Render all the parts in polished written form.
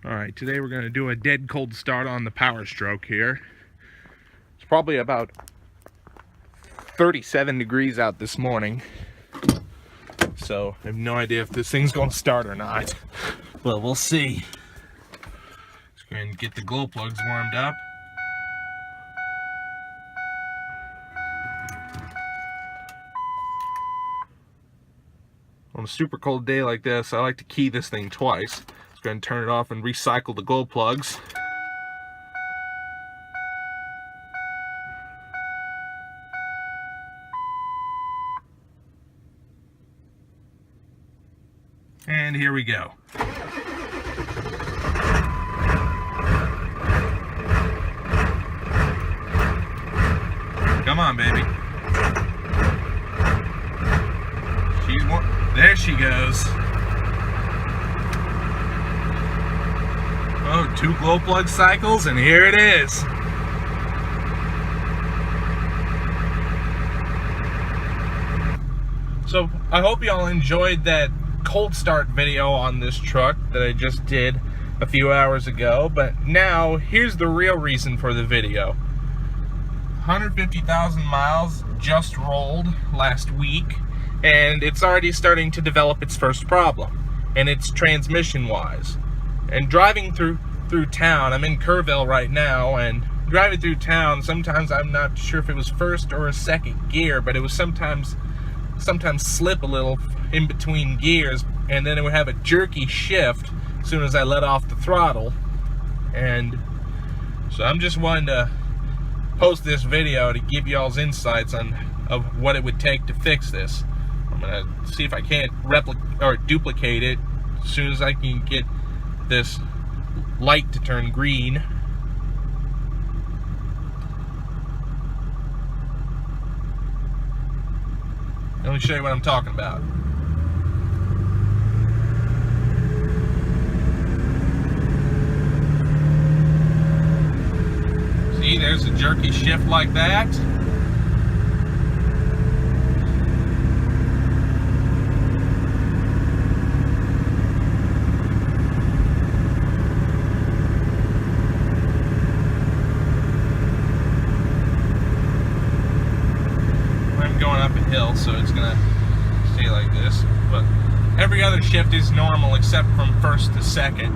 Alright, today we're going to do a dead cold start on the Powerstroke here. It's probably about 37 degrees out this morning, so I have no idea if this thing's going to start or not, but we'll see. Just going to get the glow plugs warmed up. On a super cold day like this, I like to key this thing twice. Just going to turn it off and recycle the glow plugs. And here we go. Come on, baby. There she goes. Oh, 2 glow plug cycles, and here it is. So I hope y'all enjoyed that cold start video on this truck that I just did a few hours ago, but now here's the real reason for the video. 150,000 miles just rolled last week, and it's already starting to develop its first problem, and it's transmission wise. And driving through town, I'm in Kerrville right now, and driving through town, sometimes I'm not sure if it was first or a second gear, but it was sometimes slip a little in between gears, and then it would have a jerky shift as soon as I let off the throttle. And so I'm just wanting to post this video to give y'all's insights of what it would take to fix this. I'm gonna see if I can't replicate or duplicate it as soon as I can get this light to turn green. Let me show you what I'm talking about. See, there's a jerky shift like that. Going up a hill, so it's gonna stay like this, but every other shift is normal except from first to second.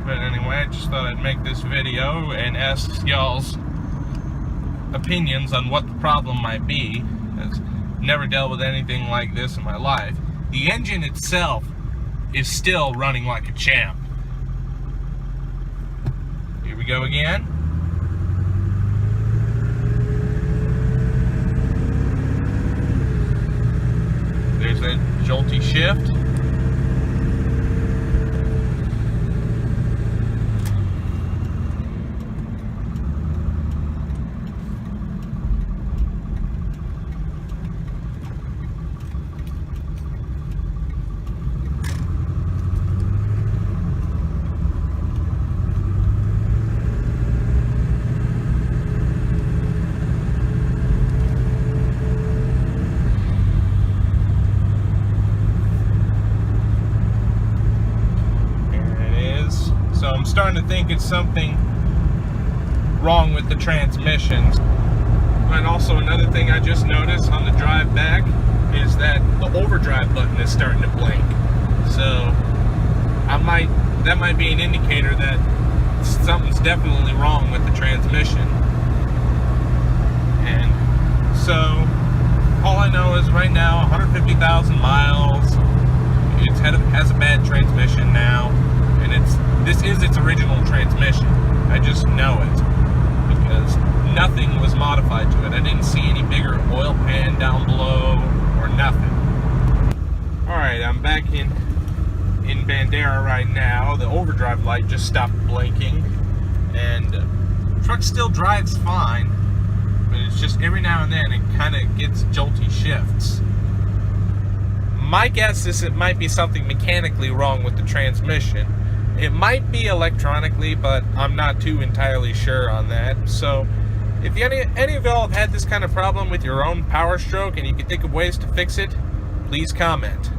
But anyway, I just thought I'd make this video and ask y'all's opinions on what the problem might be. I've never dealt with anything like this in my life. The engine itself is still running like a champ. Here we go again. There's that jolty shift. So I'm starting to think it's something wrong with the transmissions. But also another thing I just noticed on the drive back is that the overdrive button is starting to blink. So that might be an indicator that something's definitely wrong with the transmission. And so all I know is right now 150,000 miles. It has a bad transmission now, and this is its original transmission. I just know it because nothing was modified to it. I didn't see any bigger oil pan down below or nothing. Alright, I'm back in Bandera right now. The overdrive light just stopped blinking, and the truck still drives fine, but it's just every now and then it kind of gets jolty shifts. My guess is it might be something mechanically wrong with the transmission. It might be electronically, but I'm not too entirely sure on that. So if any of y'all have had this kind of problem with your own Powerstroke and you can think of ways to fix it, please comment.